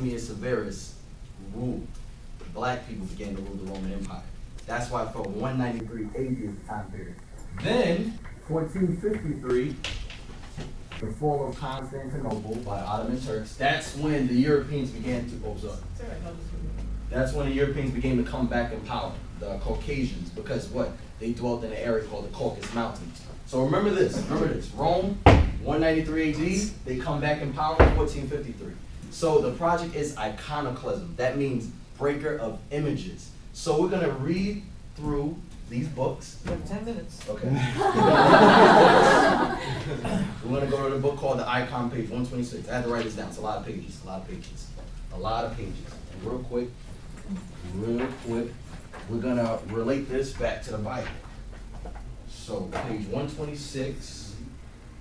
Septimius Severus ruled, black people began to rule the Roman Empire. That's why for 193 AD is the time period. Then, 1453, the fall of Constantinople by the Ottoman Turks. That's when the Europeans began to observe. That's when the Europeans began to come back in power, the Caucasians, because what? They dwelt in an area called the Caucasus Mountains. So remember this, Rome, 193 AD, they come back in power in 1453. So the project is iconoclasm. That means breaker of images. So we're gonna read through these books. You have 10 minutes. Okay. We're gonna go to the book called The Icon, page 126. I had to write this down. It's a lot of pages, a lot of pages. And real quick, we're gonna relate this back to the Bible. So page 126,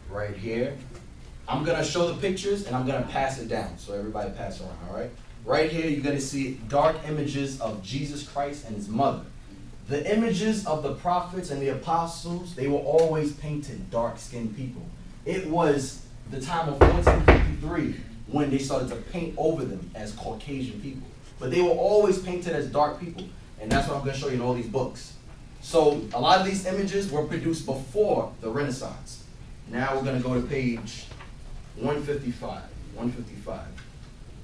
right here. I'm gonna show the pictures and I'm gonna pass it down. So everybody pass around, all right? Right here, you're gonna see dark images of Jesus Christ and his mother. The images of the prophets and the apostles, they were always painted dark-skinned people. It was the time of 1453 when they started to paint over them as Caucasian people. But they were always painted as dark people. And that's what I'm gonna show you in all these books. So a lot of these images were produced before the Renaissance. Now we're gonna go to page 155.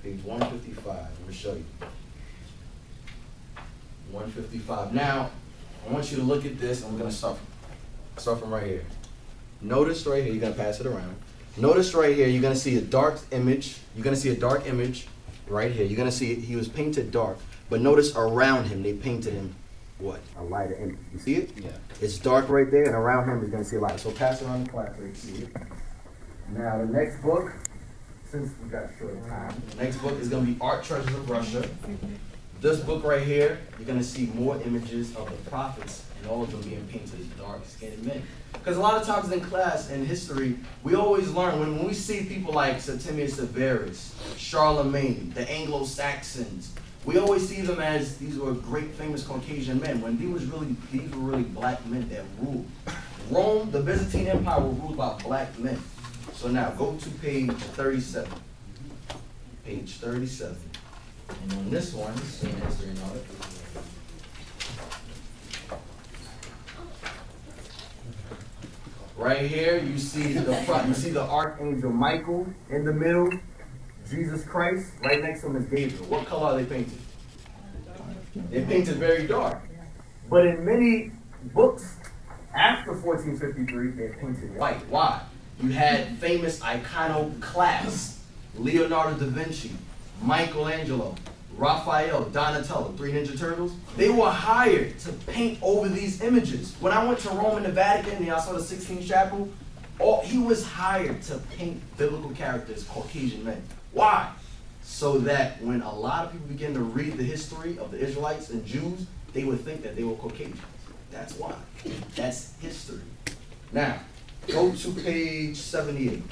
Page 155, I'm gonna show you. 155. Now, I want you to look at this, and we're gonna start from right here. Notice right here, you're gonna pass it around. Notice right here, you're gonna see a dark image. You're gonna see a dark image right here. You're gonna see he was painted dark, but notice around him, they painted him what? A lighter image. You see it? Yeah. It's dark right there, and around him, you're gonna see a light. So pass it around the class so you can see it. Now, the next book, since we got short time, the next book is gonna be Art Treasures of Russia. This book right here, you're gonna see more images of the prophets, and all of them being painted as dark-skinned men. Because a lot of times in class, in history, we always learn, when we see people like Septimius Severus, Charlemagne, the Anglo-Saxons, we always see them as these were great famous Caucasian men, when these were really black men that ruled. Rome, the Byzantine Empire, were ruled by black men. So now, go to page 37. Page 37. And on this one, same history and all that. Right here, you see the Archangel Michael in the middle, Jesus Christ, right next to him is Gabriel. What color are they painted? They're painted very dark. But in many books after 1453, they're painted white. Why? You had famous iconoclasts, Leonardo da Vinci, Michelangelo, Raphael, Donatello, 3 Ninja Turtles. They were hired to paint over these images. When I went to Rome and the Vatican and I saw the Sistine Chapel, he was hired to paint biblical characters, Caucasian men. Why? So that when a lot of people begin to read the history of the Israelites and Jews, they would think that they were Caucasians. That's why. That's history. Now, go to page 78.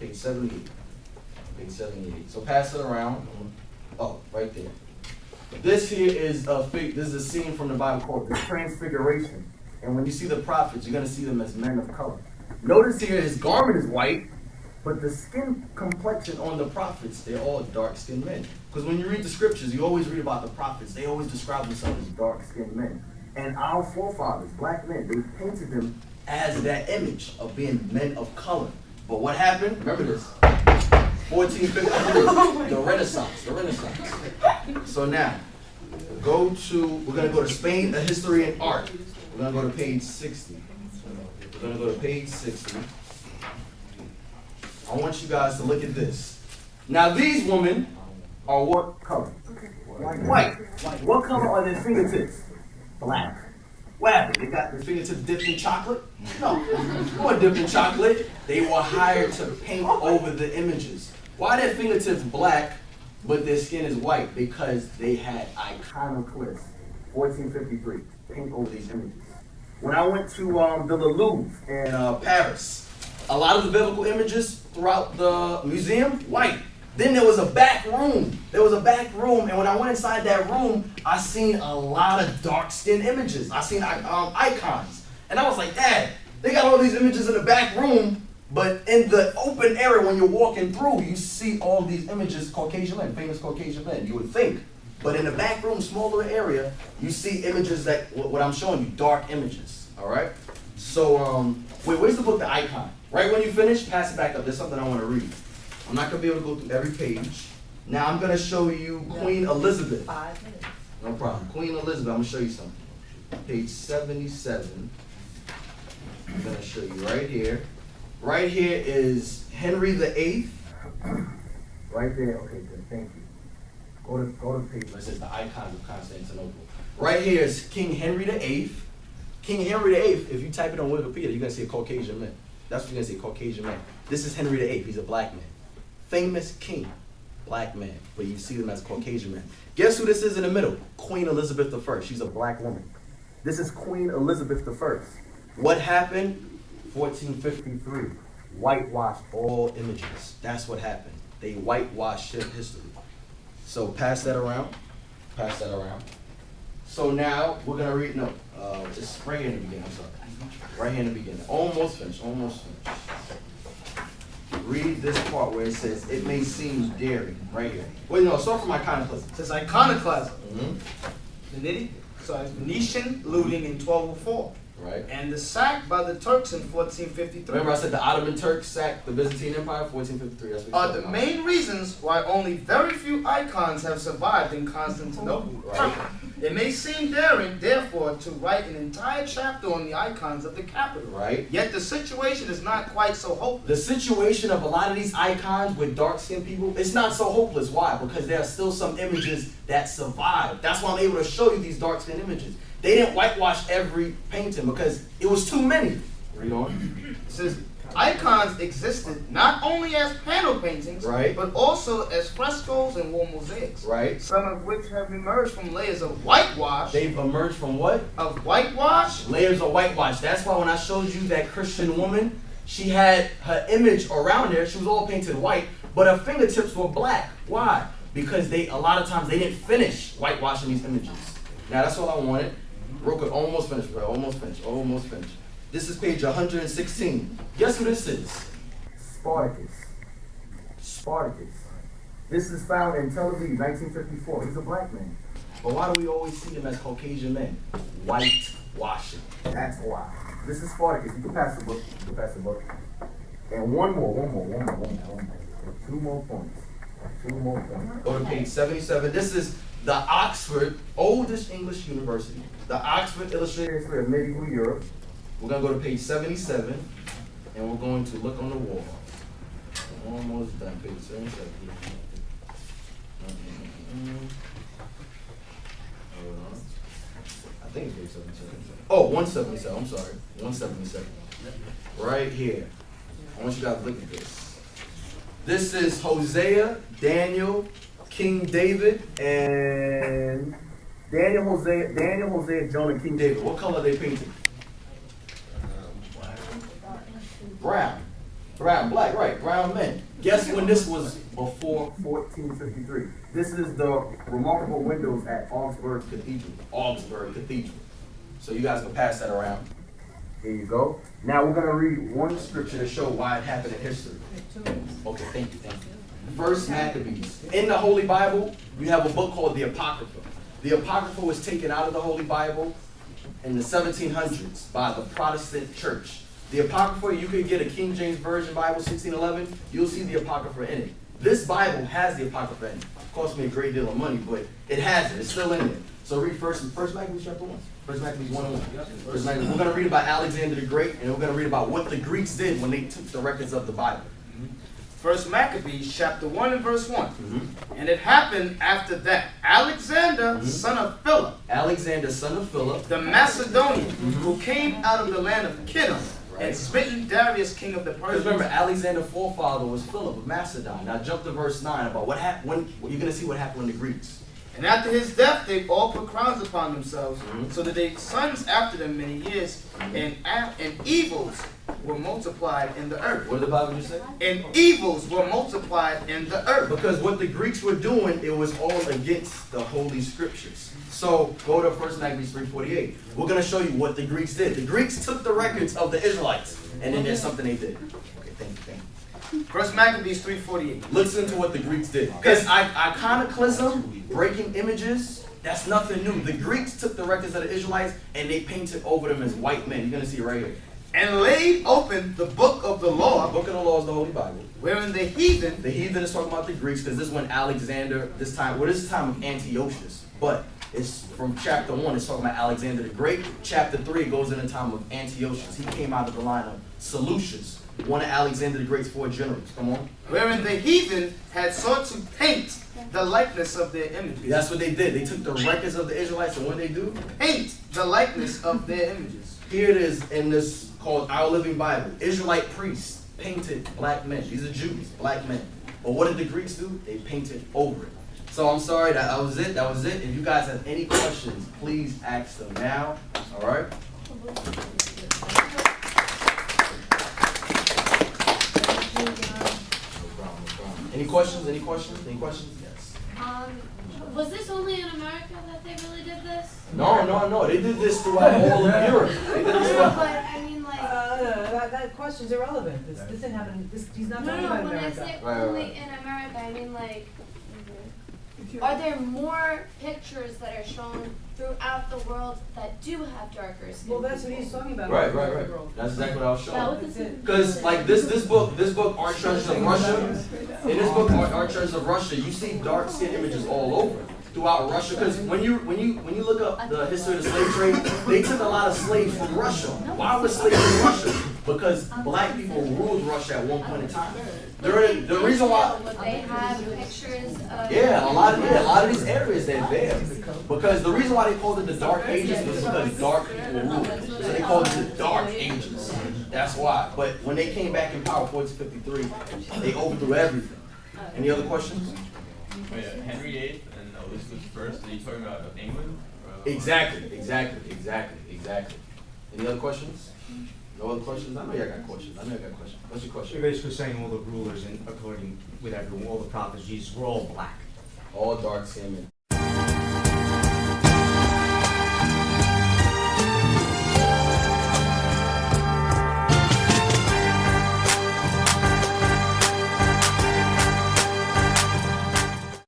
Page 78. Page 78. So pass it around. Oh, right there. This here is a scene from the Bible called the Transfiguration. And when you see the prophets, you're going to see them as men of color. Notice here his garment is white, but the skin complexion on the prophets, they're all dark-skinned men. Because when you read the scriptures, you always read about the prophets. They always describe themselves as dark-skinned men. And our forefathers, black men, they painted them as that image of being men of color. But what happened? Remember this. 1453, the Renaissance. So now, we're going to go to Spain, the history and art. We're going to go to page 60. We're going to go to page 60. I want you guys to look at this. Now, these women are what color? White. What color are their fingertips? Black. What happened? They got their fingertips dipped in chocolate? No, they weren't dipped in chocolate. They were hired to paint over the images. Why their fingertips black, but their skin is white? Because they had iconoclasts. 1453, paint over these images. When I went to the Louvre in Paris, a lot of the biblical images throughout the museum, white. Then there was a back room. And when I went inside that room, I seen a lot of dark-skinned images. I seen icons. And I was like, Dad, they got all these images in the back room, But in the open area, when you're walking through, you see all these images, Caucasian men, famous Caucasian men, you would think. But in the back room, smaller area, you see images that, what I'm showing you, dark images, all right? So, wait, where's the book, The Icon? Right when you finish, pass it back up. There's something I want to read. I'm not going to be able to go through every page. Now, I'm going to show you Queen Elizabeth. 5 minutes. No problem. Queen Elizabeth, I'm going to show you something. Page 77. I'm going to show you right here. Right here is Henry VIII. Right there. Okay, good. Thank you. Go to page where it says the icons of Constantinople. Right here is King Henry VIII. King Henry VIII, if you type it on Wikipedia, you're going to see a Caucasian man. That's what you're going to see, Caucasian man. This is Henry VIII. He's a black man. Famous king, black man. But you see them as Caucasian man. Guess who this is in the middle? Queen Elizabeth I. She's a black woman. This is Queen Elizabeth I. What happened? 1453. Whitewashed all images. That's what happened. They whitewashed history. So pass that around. Pass that around. So now we're going to read, no, just right here in the beginning, I'm sorry. Right here in the beginning. Almost finished, almost finished. Read this part where it says, it may seem daring, right here. Wait, no, start from iconoclasm. It says iconoclasm. Mm-hmm. Venetian looting in 1204. Right. And the sack by the Turks in 1453. Remember I said the Ottoman Turks sacked the Byzantine Empire, 1453. That's what Are the main reasons why only very few icons have survived in Constantinople. Right. It may seem daring, therefore, to write an entire chapter on the icons of the capital. Right. Yet the situation is not quite so hopeless. The situation of a lot of these icons with dark-skinned people, it's not so hopeless. Why? Because there are still some images that survive. That's why I'm able to show you these dark-skinned images. They didn't whitewash every painting because it was too many. Read on. It says icons existed not only as panel paintings, right, but also as frescoes and wall mosaics. Right. Some of which have emerged from layers of whitewash. They've emerged from what? Of whitewash. Layers of whitewash. That's why when I showed you that Christian woman, she had her image around there. She was all painted white, but her fingertips were black. Why? Because a lot of times they didn't finish whitewashing these images. Now that's all I wanted. Real quick, almost finished, bro. Almost finished. Almost finished. This is page 116. Guess who this is? Spartacus. Spartacus. This is found in Tel Aviv, 1954. He's a black man. But why do we always see him as Caucasian men? Whitewashing. That's why. This is Spartacus. You can pass the book. You can pass the book. And one more. Two more points. Go to page 77. This is the Oxford, oldest English university. The Oxford Illustrated History of Medieval Europe. We're going to go to page 77, and we're going to look on the wall. We're almost done, page 77. I think it's page 77. Oh, 177, I'm sorry. 177. Right here. I want you guys to look at this. This is Hosea, Daniel, King David, and Daniel, Hosea, Jonah, and King David. What color are they painted? Brown. Black, right. Brown men. Guess when this was before 1453. This is the remarkable windows at Augsburg Cathedral. So you guys can pass that around. Here you go. Now we're going to read one scripture to show why it happened in history. Okay, thank you. First Maccabees. In the Holy Bible, you have a book called the Apocrypha. The Apocrypha was taken out of the Holy Bible in the 1700s by the Protestant church. The Apocrypha, you could get a King James Version Bible, 1611. You'll see the Apocrypha in it. This Bible has the Apocrypha in it. It cost me a great deal of money, but it has it. It's still in there. So read First Maccabees chapter 1. First Maccabees 1:1. First Maccabees. We're going to read about Alexander the Great, and we're going to read about what the Greeks did when they took the records of the Bible. First Maccabees chapter 1 and verse 1. And it happened after that Alexander, son of Philip, the Macedonian, who came out of the land of Kittim, and smitten Darius, king of the Persians. Remember, Alexander's forefather was Philip of Macedon. Now jump to verse 9 about what happened. When you're going to see what happened when the Greeks. And after his death, they all put crowns upon themselves, so that they sons after them many years, and evils were multiplied in the earth. What did the Bible just say? And evils were multiplied in the earth. Because what the Greeks were doing, it was all against the Holy Scriptures. So go to 1 Maccabees 3:48. We're going to show you what the Greeks did. The Greeks took the records of the Israelites, and then there's something they did. Okay, First Maccabees 3:48. Listen to what the Greeks did. Because iconoclasm, breaking images, that's nothing new. The Greeks took the records of the Israelites and they painted over them as white men. You're going to see it right here. And laid open the book of the law. The book of the law is the Holy Bible. Wherein the heathen. The heathen is talking about the Greeks because this is when Alexander, this is the time of Antiochus. But it's from chapter 1, it's talking about Alexander the Great. Chapter 3, it goes in the time of Antiochus. He came out of the line of Seleucus, one of Alexander the Great's 4 generals. Come on. Wherein the heathen had sought to paint the likeness of their images. That's what they did. They took the records of the Israelites and what did they do? Paint the likeness of their images. Here it is in this called Our Living Bible. Israelite priests painted black men. These are Jews, black men. But what did the Greeks do? They painted over it. So I'm sorry, that was it. That was it. If you guys have any questions, please ask them now. All right? Any questions? Any questions? Any questions? Yes. Was this only in America that they really did this? No. They did this throughout all of Europe. They did this throughout. But I mean, like. That question's irrelevant. This didn't happen. He's not talking about When I America. say only in America, I mean like. Are there more pictures that are shown throughout the world that do have darker skin? Well, that's what he's talking about. Right. That's exactly what I was showing. That's it. Because like this book, Art Treasures of Russia. In this book, Art Treasures of Russia, you see dark skin images all over throughout Russia. Because when you look up the history of the slave trade, they took a lot of slaves from Russia. Why was slaves in Russia? Because black people ruled Russia at one point in time. The reason why. Would they have pictures of? Yeah, a lot of these areas they're there. Because the reason why they called it the Dark Ages was because dark people ruled. So they called it the Dark Ages. That's why. But when they came back in power, 1453, they overthrew everything. Any other questions? Oh, yeah. Henry VIII and Elizabeth I. Are you talking about England? Exactly. Any other questions? No other questions? I know y'all got questions. What's your question? You're basically saying all the rulers, and according with everyone, all the prophets, Jesus were all black. All dark skin.